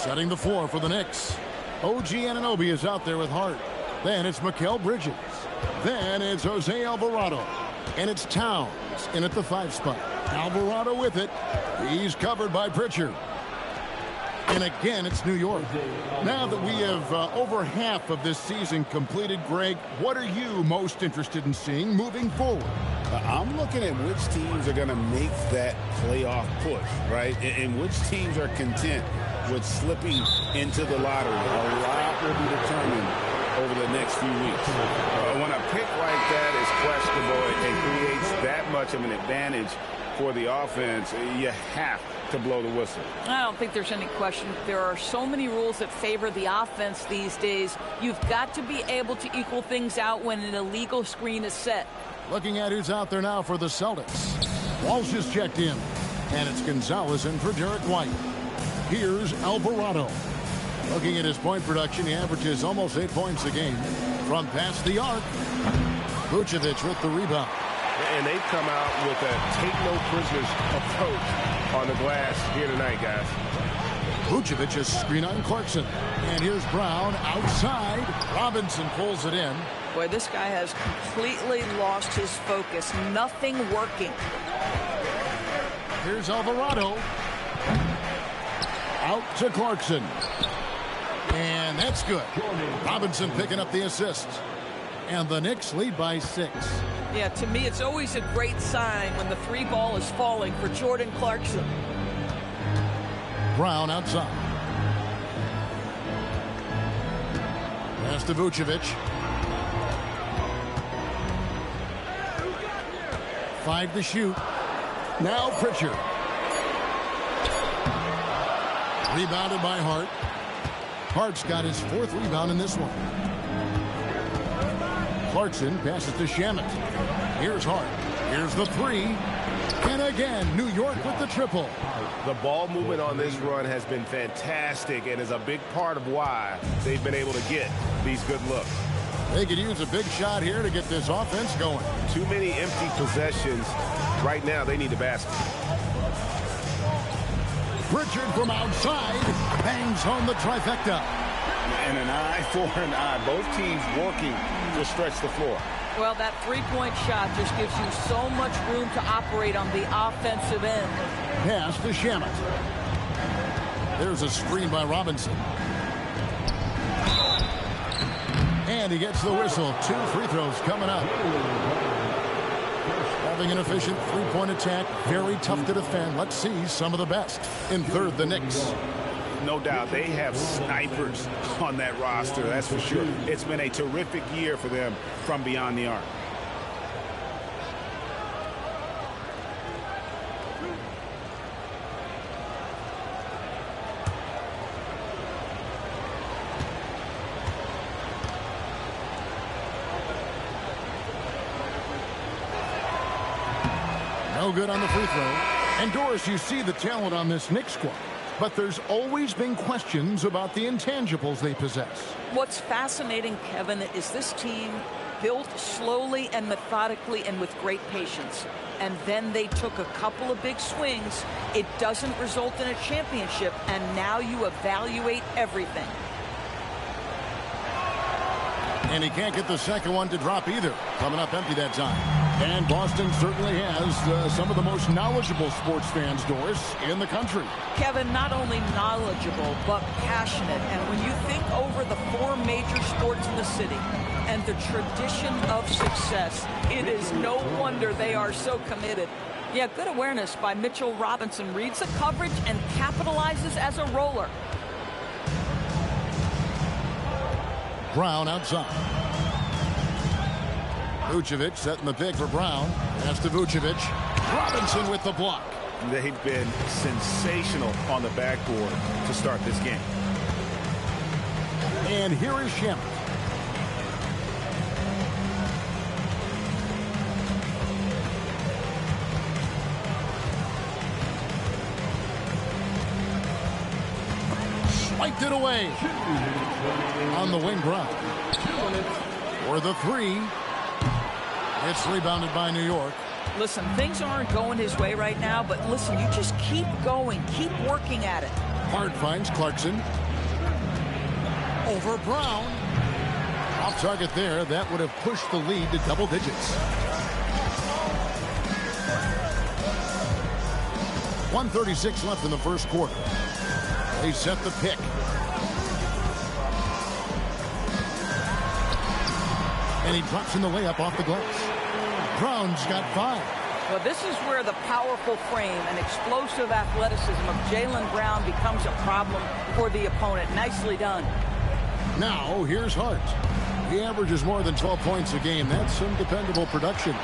Setting the floor for the Knicks. OG Anunoby is out there with Hart. Then it's Mikal Bridges. Then it's Jose Alvarado. And it's Towns in at the 5 spot. Alvarado with it. He's covered by Pritchard. And again, it's New York. Now that we have over half of this season completed, Greg, what are you most interested in seeing moving forward? I'm looking at which teams are going to make that playoff push, right? And which teams are content with slipping into the lottery. A lot will be determined over the next few weeks. When a pick like that is questionable and creates that much of an advantage for the offense, you have to blow the whistle. I don't think there's any question. There are so many rules that favor the offense these days. You've got to be able to equal things out when an illegal screen is set. Looking at who's out there now for the Celtics. Walsh is checked in. And it's Gonzalez in for Derek White. Here's Alvarado. Looking at his point production, he averages almost 8 points a game. From past the arc, Vucevic with the rebound. And they've come out with a take-no-prisoners approach on the glass here tonight, guys. Vucevic is screen on Clarkson. And here's Brown outside. Robinson pulls it in. Boy, this guy has completely lost his focus. Nothing working. Here's Alvarado. Out to Clarkson. And that's good. Robinson picking up the assist. And the Knicks lead by 6. Yeah, to me, it's always a great sign when the 3 ball is falling for Jordan Clarkson. Brown outside. Pass to Vucevic. 5 to shoot. Now Pritchard. Rebounded by Hart. Hart's got his 4th rebound in this one. Clarkson passes to Shamet. Here's Hart. Here's the 3. And again, New York with the triple. The ball movement on this run has been fantastic and is a big part of why they've been able to get these good looks. They could use a big shot here to get this offense going. Too many empty possessions. Right now, they need the basket. Pritchard from outside bangs home the trifecta. And an eye for an eye. Both teams working to stretch the floor. Well, that 3-point shot just gives you so much room to operate on the offensive end. Pass to Shamet. There's a screen by Robinson. And he gets the whistle. 2 free throws coming up. Having an efficient 3-point attack, very tough to defend. Let's see some of the best. In third, the Knicks. No doubt they have snipers on that roster, that's for sure. It's been a terrific year for them from beyond the arc. No good on the free throw. And Doris, you see the talent on this Knicks squad. But there's always been questions about the intangibles they possess. What's fascinating, Kevin, is this team built slowly and methodically and with great patience. And then they took a couple of big swings. It doesn't result in a championship, and now you evaluate everything. And he can't get the second one to drop either. Coming up empty that time. And Boston certainly has some of the most knowledgeable sports fans, Doris, in the country. Kevin, not only knowledgeable, but passionate. And when you think over the 4 major sports in the city and the tradition of success, it is no wonder they are so committed. Yeah, good awareness by Mitchell Robinson. Reads the coverage and capitalizes as a roller. Brown outside. Vucevic setting the pick for Brown. Pass to Vucevic. Robinson with the block. They've been sensational on the backboard to start this game. And here is Shamet. Swiped it away. On the wing, Brown. For the 3. It's rebounded by New York. Listen, things aren't going his way right now, but listen, you just keep going. Keep working at it. Hart finds Clarkson. Over Brown. Off target there. That would have pushed the lead to double digits. 1:36 left in the first quarter. They set the pick. And he drops in the layup off the glass. Brown's got 5. Well, this is where the powerful frame and explosive athleticism of Jaylen Brown becomes a problem for the opponent. Nicely done. Now, here's Hart. He averages more than 12 points a game. That's some dependable production.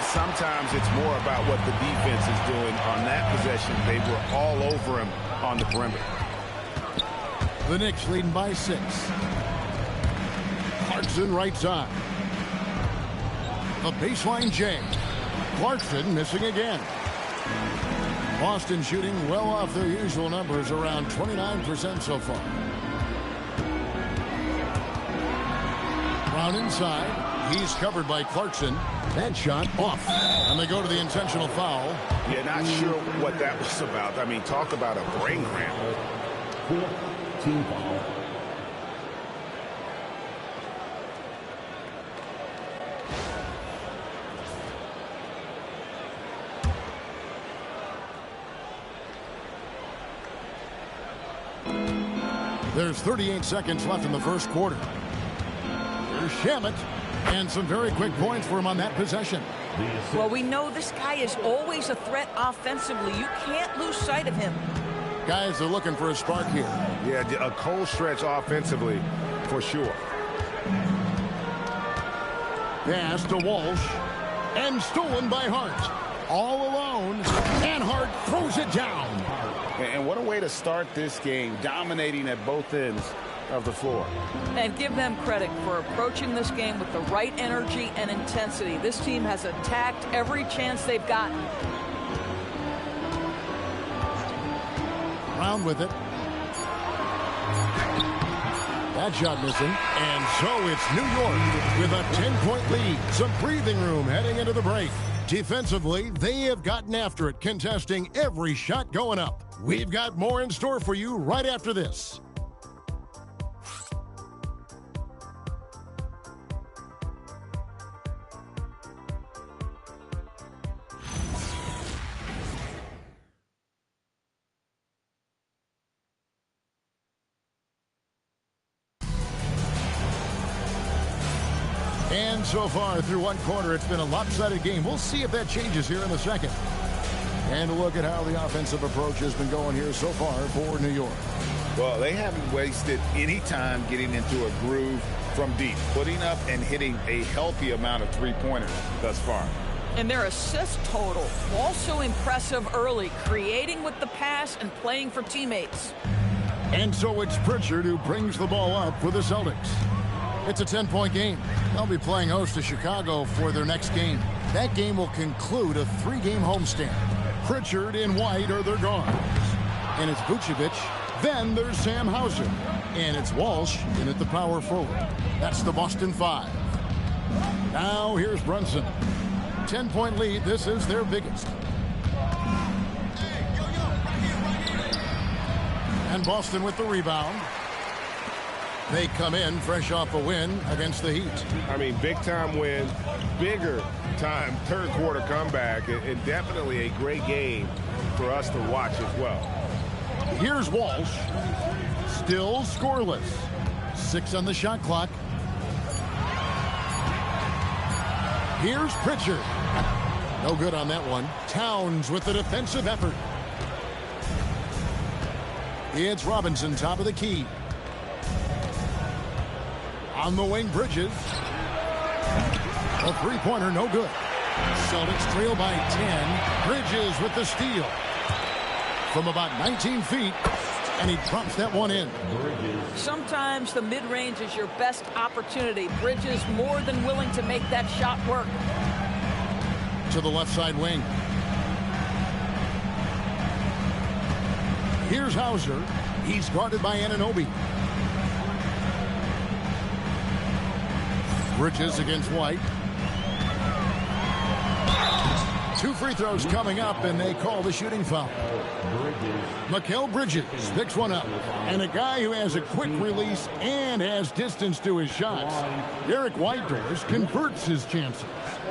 Sometimes it's more about what the defense is doing on that possession. They were all over him on the perimeter. The Knicks leading by 6. Clarkson right side. A baseline J. Clarkson missing again. Boston shooting well off their usual numbers, around 29% so far. Brown inside. He's covered by Clarkson. That shot off. And they go to the intentional foul. Yeah, not sure what that was about. I mean, talk about a brain cramp. Team foul. There's 38 seconds left in the first quarter. Here's Shamet. And some very quick points for him on that possession. Well, we know this guy is always a threat offensively. You can't lose sight of him. Guys are looking for a spark here. Yeah, a cold stretch offensively for sure. Pass to Walsh. And stolen by Hart. All alone. And Hart throws it down. And what a way to start this game, dominating at both ends of the floor. And give them credit for approaching this game with the right energy and intensity. This team has attacked every chance they've gotten. Brown with it. That shot missing. And so it's New York with a 10-point lead. Some breathing room heading into the break. Defensively, they have gotten after it, contesting every shot going up. We've got more in store for you right after this. And so far through one quarter, it's been a lopsided game. We'll see if that changes here in the second. And look at how the offensive approach has been going here so far for New York. Well, they haven't wasted any time getting into a groove from deep, putting up and hitting a healthy amount of three-pointers thus far. And their assist total, also impressive early, creating with the pass and playing for teammates. And so it's Pritchard who brings the ball up for the Celtics. It's a 10-point game. They'll be playing host to Chicago for their next game. That game will conclude a 3-game homestand. Pritchard and White are their guards. And it's Vucevic. Then there's Sam Hauser. And it's Walsh in at the power forward. That's the Boston 5. Now here's Brunson. 10-point lead. This is their biggest. And Boston with the rebound. They come in fresh off a win against the Heat. I mean, big-time win, bigger-time third-quarter comeback, and definitely a great game for us to watch as well. Here's Walsh. Still scoreless. 6 on the shot clock. Here's Pritchard. No good on that one. Towns with the defensive effort. It's Robinson, top of the key. On the wing, Bridges. A three-pointer, no good. Celtics trail by 10. Bridges with the steal. From about 19 feet, and he drops that one in. Sometimes the mid-range is your best opportunity. Bridges more than willing to make that shot work. To the left side wing. Here's Hauser. He's guarded by Anunoby. Bridges against White. 2 free throws coming up, and they call the shooting foul. Mikal Bridges picks one up. And a guy who has a quick release and has distance to his shots. Derek White converts his chances.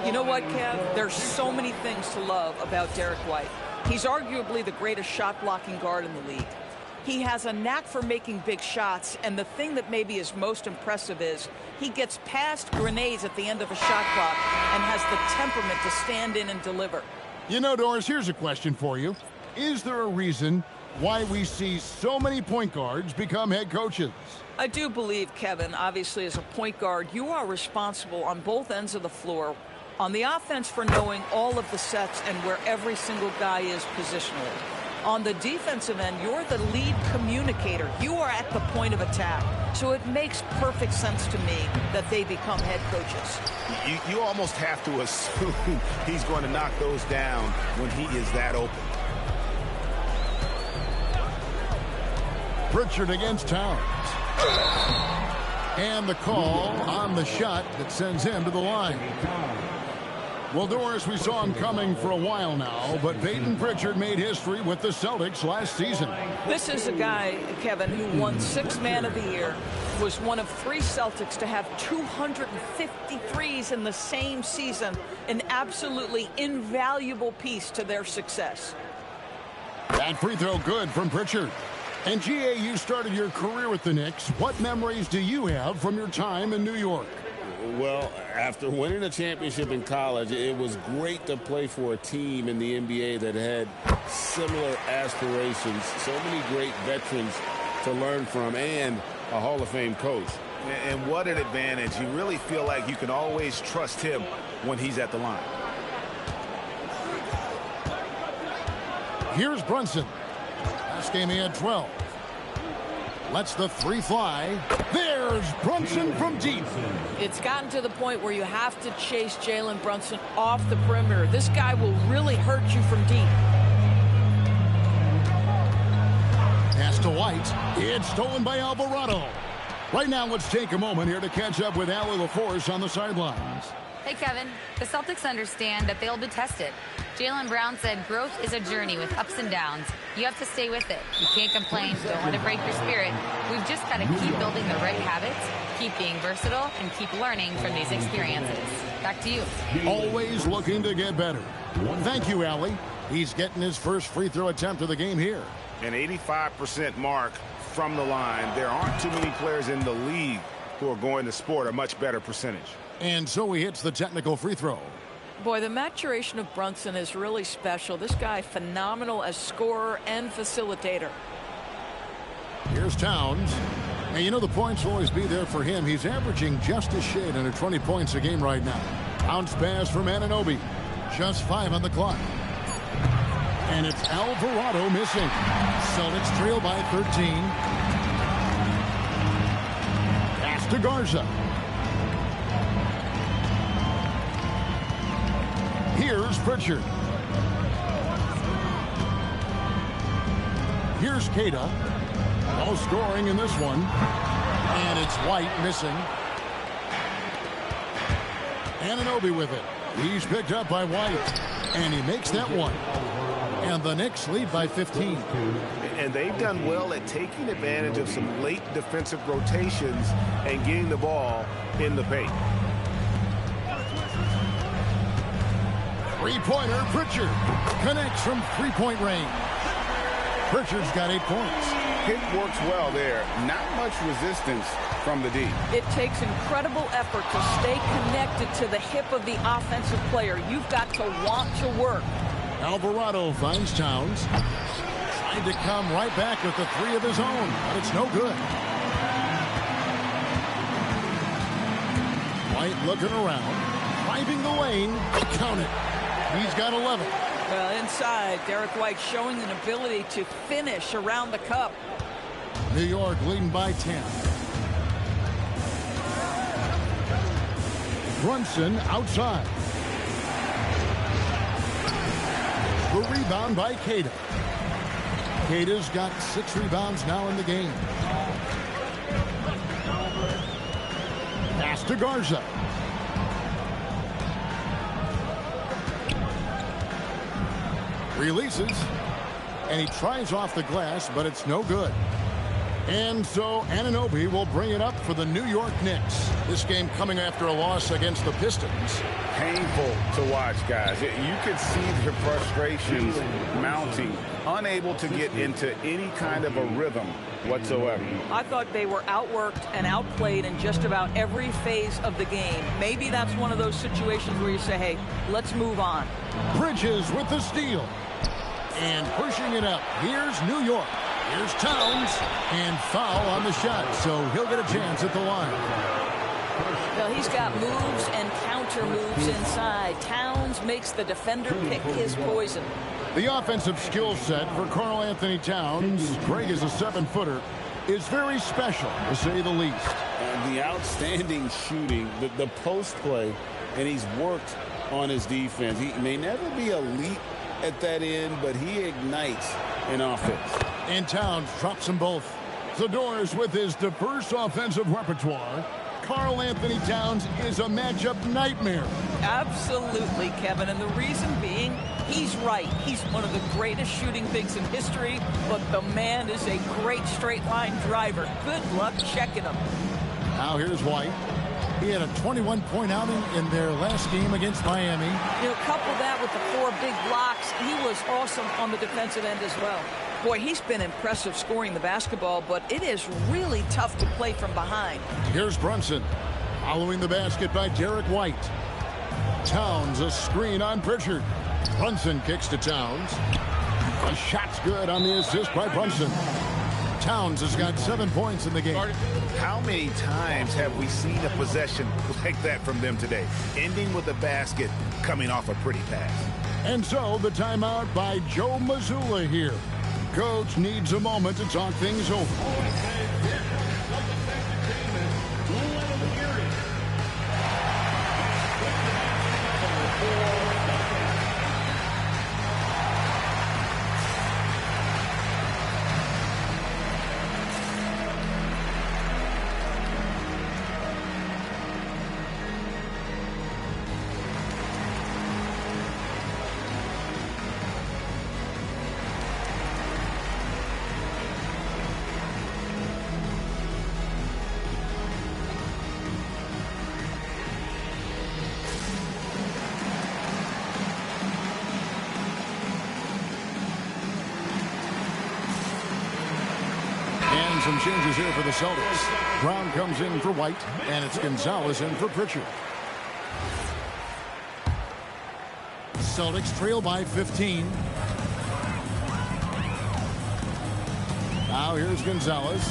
You know what, Kev? There's so many things to love about Derek White. He's arguably the greatest shot-blocking guard in the league. He has a knack for making big shots, and the thing that maybe is most impressive is he gets past grenades at the end of a shot clock and has the temperament to stand in and deliver. You know, Doris, here's a question for you. Is there a reason why we see so many point guards become head coaches? I do believe, Kevin, obviously as a point guard, you are responsible on both ends of the floor. On the offense for knowing all of the sets and where every single guy is positionally. On the defensive end, you're the lead communicator. You are at the point of attack. So it makes perfect sense to me that they become head coaches. You almost have to assume he's going to knock those down when he is that open. Pritchard against Towns. And the call on the shot that sends him to the line. Well, Doris, we saw him coming for a while now, but Peyton Pritchard made history with the Celtics last season. This is a guy, Kevin, who won 6th Man of the Year, was one of 3 Celtics to have 253s in the same season, an absolutely invaluable piece to their success. That free throw good from Pritchard. And GA, you started your career with the Knicks. What memories do you have from your time in New York? Well, after winning a championship in college, it was great to play for a team in the NBA that had similar aspirations, so many great veterans to learn from, and a Hall of Fame coach. And what an advantage. You really feel like you can always trust him when he's at the line. Here's Brunson. Last game he had 12. Lets the 3 fly. There's Brunson from deep. It's gotten to the point where you have to chase Jalen Brunson off the perimeter. This guy will really hurt you from deep. Pass to White. It's stolen by Alvarado. Right now, let's take a moment here to catch up with Allie LaForce on the sidelines. Hey, Kevin. The Celtics understand that they'll be tested. Jalen Brown said growth is a journey with ups and downs. You have to stay with it. You can't complain. Don't let it break your spirit. We've just got to keep building the right habits, keep being versatile, and keep learning from these experiences. Back to you. Always looking to get better. Thank you, Allie. He's getting his first free throw attempt of the game here. An 85% mark from the line. There aren't too many players in the league who are going to sport a much better percentage. And so he hits the technical free throw. Boy, the maturation of Brunson is really special. This guy, phenomenal as scorer and facilitator. Here's Towns. And you know the points will always be there for him. He's averaging just a shade under 20 points a game right now. Bounce pass from Anunoby. Just 5 on the clock. And it's Alvarado missing. Celtics trail by 13. Pass to Garza. Here's Pritchard. Here's Queta. No scoring in this one. And it's White missing. Anunoby with it. He's picked up by White. And he makes that one. And the Knicks lead by 15. And they've done well at taking advantage of some late defensive rotations and getting the ball in the paint. Three-pointer, Pritchard connects from three-point range. Pritchard's got 8 points. It works well there. Not much resistance from the D. It takes incredible effort to stay connected to the hip of the offensive player. You've got to want to work. Alvarado finds Towns. Trying to come right back with the 3 of his own, but it's no good. White looking around, driving the lane. Count it. He's got 11. Well, inside, Derek White showing an ability to finish around the cup. New York leading by 10. Brunson outside. The rebound by Queta. Queta's got 6 rebounds now in the game. Pass to Garza. Releases. And he tries off the glass, but it's no good. And so Anunoby will bring it up for the New York Knicks. This game coming after a loss against the Pistons. Painful to watch, guys. You can see their frustrations mounting, unable to get into any kind of a rhythm whatsoever. I thought they were outworked and outplayed in just about every phase of the game. Maybe that's one of those situations where you say, hey, let's move on. Bridges with the steal. And pushing it up. Here's New York. Here's Towns. And foul on the shot, so he'll get a chance at the line. Well, he's got moves and counter moves inside. Towns makes the defender pick his poison. The offensive skill set for Karl Anthony Towns, Greg is a 7-footer, is very special, to say the least. And the outstanding shooting, the post play, and he's worked on his defense. He may never be elite at that end, but he ignites an offense. And Towns drops them both. Zador's with his diverse offensive repertoire. Karl Anthony Towns is a matchup nightmare. Absolutely, Kevin. And the reason being, he's right. He's one of the greatest shooting bigs in history, but the man is a great straight-line driver. Good luck checking him. Now here's White. He had a 21-point outing in their last game against Miami. You know, couple that with the 4 big blocks, he was awesome on the defensive end as well. Boy, he's been impressive scoring the basketball, but it is really tough to play from behind. Here's Brunson. Following the basket by Derek White. Towns, a screen on Pritchard. Brunson kicks to Towns. A shot's good on the assist by Brunson. Towns has got 7 points in the game. How many times have we seen a possession like that from them today? Ending with a basket, coming off a pretty pass. And so the timeout by Joe Mazzulla here. Coach needs a moment to talk things over. Some changes here for the Celtics. Brown comes in for White, and it's Gonzalez in for Pritchard. Celtics trail by 15. Now here's Gonzalez.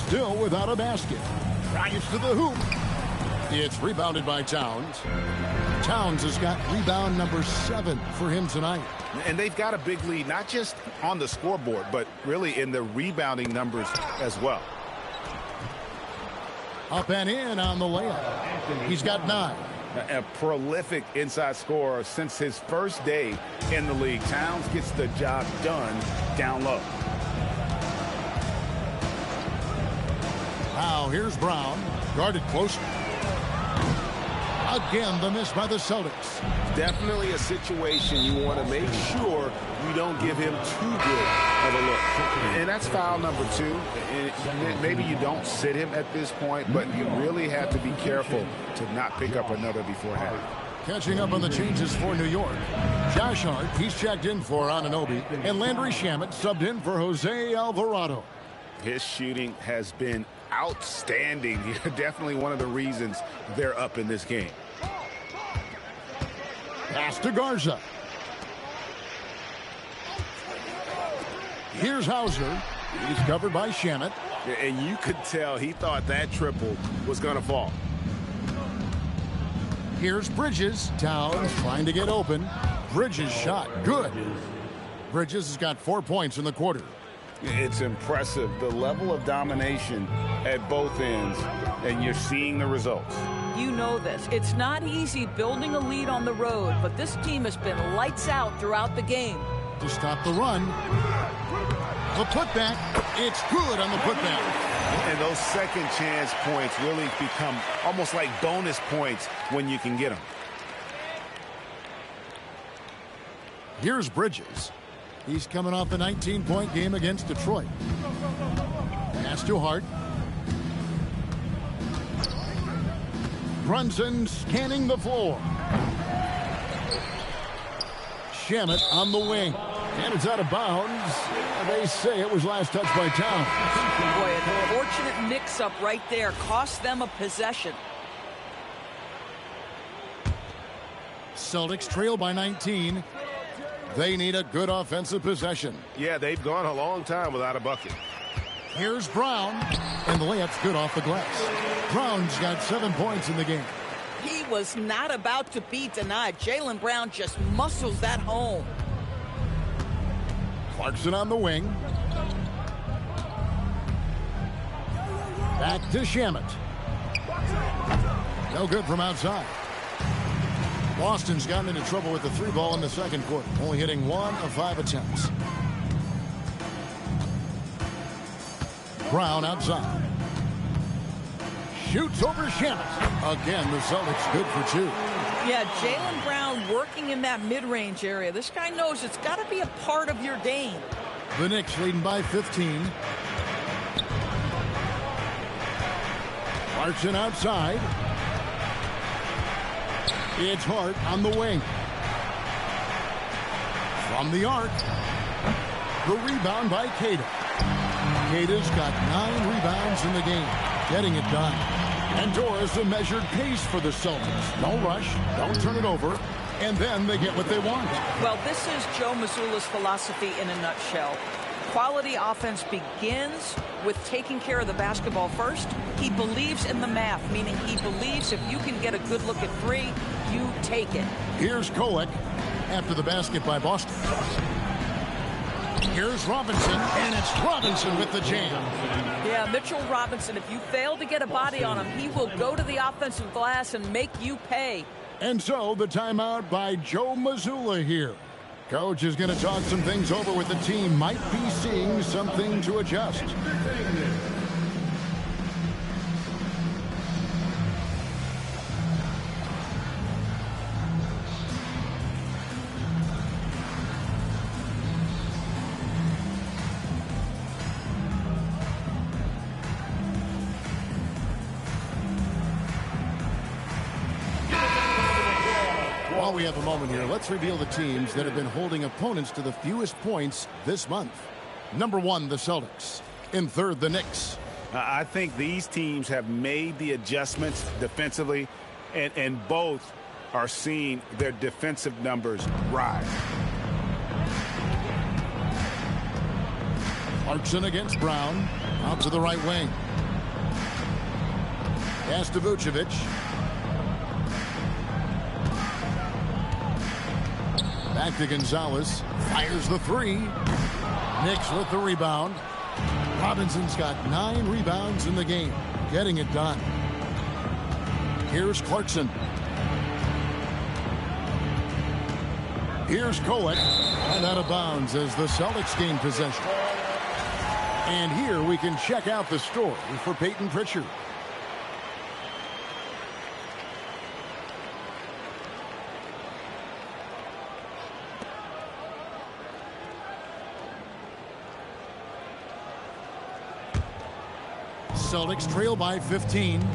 Still without a basket. Drives to the hoop. It's rebounded by Towns. Towns has got rebound number 7 for him tonight. And they've got a big lead, not just on the scoreboard, but really in the rebounding numbers as well. Up and in on the layup. He's got 9. A prolific inside scorer since his first day in the league. Towns gets the job done down low. Now here's Brown. Guarded closely. Again, the miss by the Celtics. Definitely a situation you want to make sure you don't give him too good of a look. And that's foul number 2. And maybe you don't sit him at this point, but you really have to be careful to not pick up another before half. Catching up on the changes for New York. Josh Hart, he's checked in for Anunoby, and Landry Shamet subbed in for Jose Alvarado. His shooting has been outstanding. Definitely one of the reasons they're up in this game. Pass to Garza. Here's Hauser. He's covered by Shamet. And you could tell he thought that triple was going to fall. Here's Bridges. Towns trying to get open. Bridges shot. Good. Bridges has got 4 points in the quarter. It's impressive, the level of domination at both ends, and you're seeing the results. You know this. It's not easy building a lead on the road, but this team has been lights out throughout the game. To stop the run. The putback. It's good on the putback. And those second chance points really become almost like bonus points when you can get them. Here's Bridges. He's coming off a 19-point game against Detroit. Pass to Hart. Brunson scanning the floor. Shamet on the wing. And it's out of bounds. They say it was last touched by Towns. Boy, an unfortunate mix-up right there cost them a possession. Celtics trail by 19. They need a good offensive possession. Yeah, they've gone a long time without a bucket. Here's Brown. And the layup's good off the glass. Brown's got 7 points in the game. He was not about to be denied. Jaylen Brown just muscles that home. Clarkson on the wing. Back to Shamet. No good from outside. Boston's gotten into trouble with the 3-ball in the second quarter, only hitting 1 of 5 attempts. Brown outside. Shoots over Shamet. Again, the Celtics good for 2. Yeah, Jaylen Brown working in that mid-range area. This guy knows it's got to be a part of your game. The Knicks leading by 15. Clarkson outside. It's Hart on the wing. From the arc. The rebound by Queta. Queta's got 9 rebounds in the game. Getting it done. And Doris a measured pace for the Celtics. No rush. Don't turn it over. And then they get what they want. Well, this is Joe Mazzulla's philosophy in a nutshell. Quality offense begins with taking care of the basketball first. He believes in the math, meaning he believes if you can get a good look at 3, you take it. Here's Kolek after the basket by Boston. Here's Robinson, and it's Robinson with the jam. Yeah, Mitchell Robinson, if you fail to get a body on him, he will go to the offensive glass and make you pay. And so the timeout by Joe Mazzulla here. Coach is going to talk some things over with the team. Might be seeing something to adjust. While we have a moment here, let's reveal the teams that have been holding opponents to the fewest points this month. Number 1, the Celtics. In third, the Knicks. I think these teams have made the adjustments defensively, and both are seeing their defensive numbers rise. Clarkson against Brown. Out to the right wing. Pass to Vucevic. Back to Gonzalez. Fires the 3. Knicks with the rebound. Robinson's got 9 rebounds in the game. Getting it done. Here's Clarkson. Here's Kolek. And out of bounds as the Celtics gain possession. And here we can check out the story for Peyton Pritchard. Celtics trail by 15. 2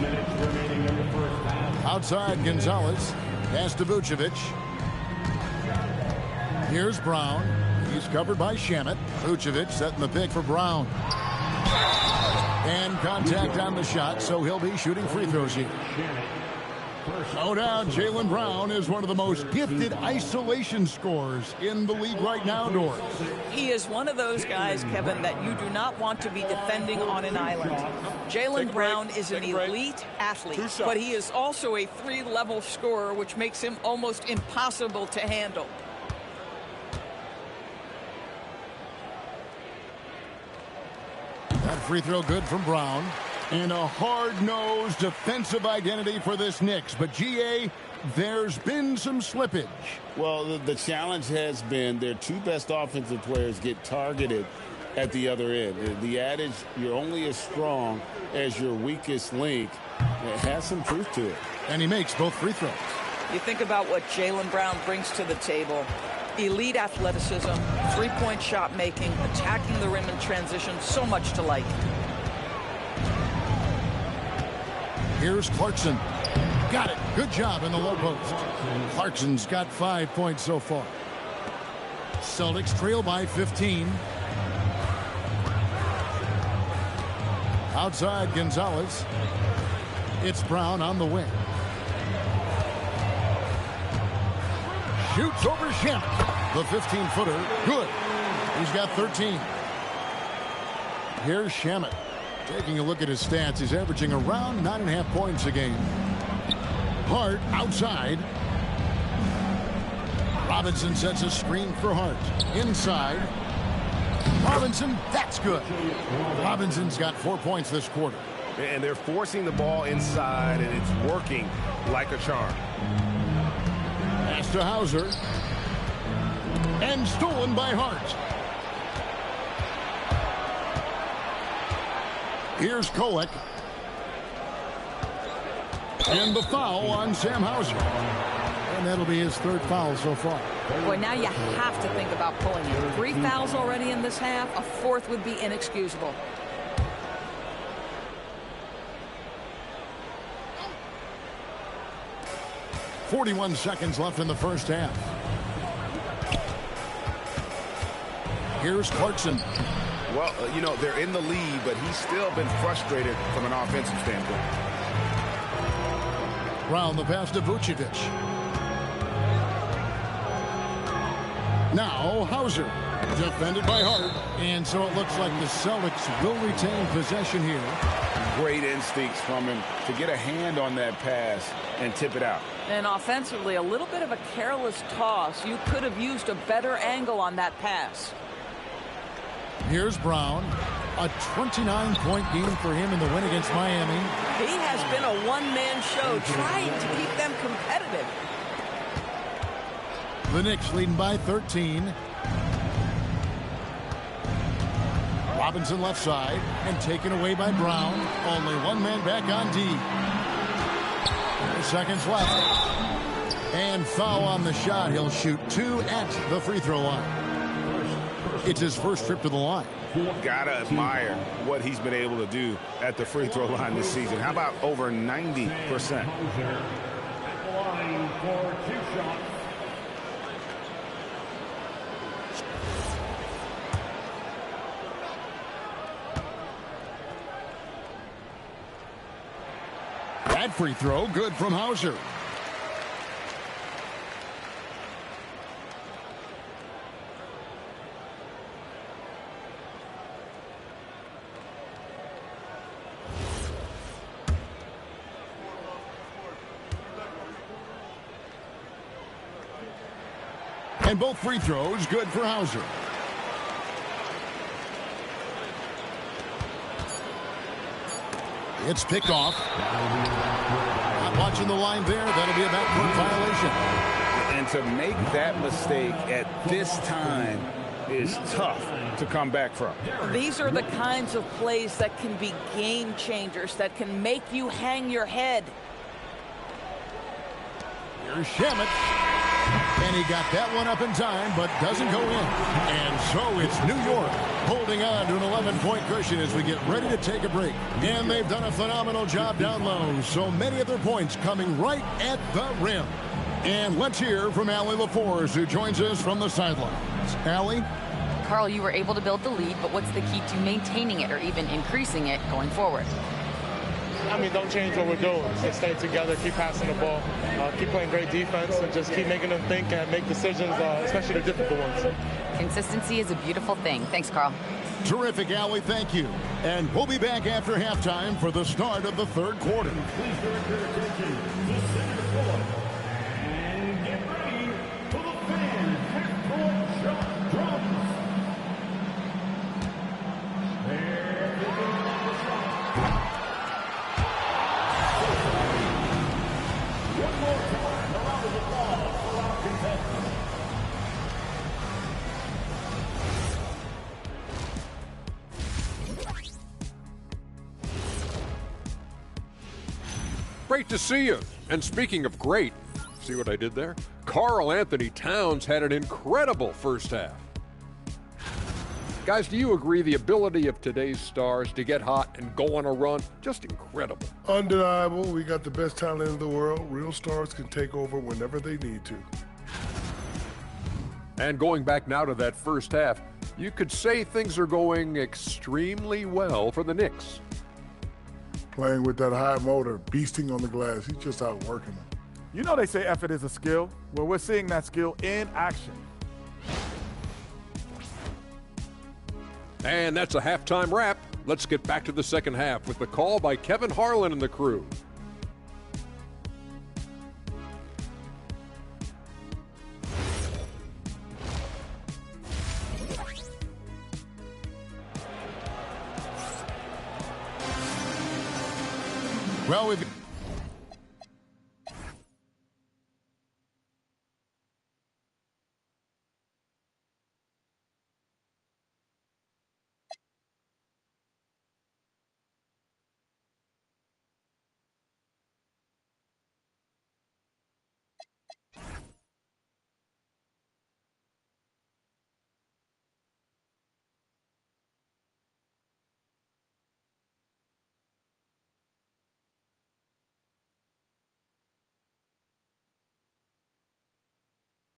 minutes remaining in the first half. Outside Gonzalez. Pass to Vucevic. Here's Brown. He's covered by Shamet. Vucevic setting the pick for Brown. And contact on the shot, so he'll be shooting free throws here. No doubt, Jaylen Brown is one of the most gifted isolation scorers in the league right now, Doris. He is one of those guys, Kevin, that you do not want to be defending on an island. Jaylen Brown is an elite athlete, but he is also a 3-level scorer, which makes him almost impossible to handle. That free throw good from Brown. And a hard-nosed defensive identity for this Knicks. But, G.A., there's been some slippage. Well, the challenge has been their 2 best offensive players get targeted at the other end. The adage, you're only as strong as your weakest link, it has some truth to it. And he makes both free throws. You think about what Jaylen Brown brings to the table. Elite athleticism, three-point shot making, attacking the rim in transition, so much to like. Here's Clarkson. Got it. Good job in the low post. Clarkson's got 5 points so far. Celtics trail by 15. Outside Gonzalez. It's Brown on the wing. Shoots over Shamet. The 15-footer. Good. He's got 13. Here's Shamet. Taking a look at his stats, he's averaging around 9.5 points a game. Hart outside. Robinson sets a screen for Hart. Inside. Robinson, that's good. Robinson's got 4 points this quarter. And they're forcing the ball inside, and it's working like a charm. Pass to Hauser. And stolen by Hart. Here's Kolek. And the foul on Sam Hauser. And that'll be his third foul so far. Boy, now you have to think about pulling it. 3 fouls already in this half. A fourth would be inexcusable. .41 seconds left in the first half. Here's Clarkson. Well, you know, they're in the lead, but he's still been frustrated from an offensive standpoint. Brown the pass to Vucevic. Now Hauser. Defended by Hart. And so it looks like the Celtics will retain possession here. Great instincts from him to get a hand on that pass and tip it out. And offensively, a little bit of a careless toss. You could have used a better angle on that pass. Here's Brown. A 29-point game for him in the win against Miami. He has been a one-man show trying to keep them competitive. The Knicks leading by 13. Robinson left side and taken away by Brown. Only one man back on D. 4 seconds left. And foul on the shot. He'll shoot 2 at the free throw line. It's his first trip to the line. Gotta admire what he's been able to do at the free throw line this season. How about over 90%? Line for 2 shots. That free throw, good from Hauser. And both free throws good for Hauser. It's picked off. Not watching the line there. That'll be a backcourt violation. And to make that mistake at this time is tough to come back from. These are the kinds of plays that can be game changers, that can make you hang your head. Here's Shamet. And he got that one up in time, but doesn't go in. And so it's New York holding on to an 11-point cushion as we get ready to take a break. And they've done a phenomenal job down low. So many of their points coming right at the rim. And let's hear from Allie LaForce, who joins us from the sidelines. Allie? Carl, you were able to build the lead, but what's the key to maintaining it or even increasing it going forward? I mean, don't change what we're doing. Just stay together, keep passing the ball, keep playing great defense, and just keep making them think and make decisions, especially the difficult ones. Consistency is a beautiful thing. Thanks, Carl. Terrific, Allie. Thank you. And we'll be back after halftime for the start of the third quarter. Please direct your attention to the center court. And get ready for the fan half-court shot drums. They're picking up the shot. One more time, a round of applause for our contestants. Great to see you. And speaking of great, See what I did there? Karl Anthony Towns had an incredible first half. Guys, do you agree the ability of today's stars to get hot and go on a run, just incredible? Undeniable. We got the best talent in the world. Real stars can take over whenever they need to. And going back now to that first half, you could say things are going extremely well for the Knicks. Playing with that high motor, beasting on the glass. He's just outworking them. You know they say effort is a skill. Well, we're seeing that skill in action. And that's a halftime wrap. Let's get back to the second half with the call by Kevin Harlan and the crew. Well, we've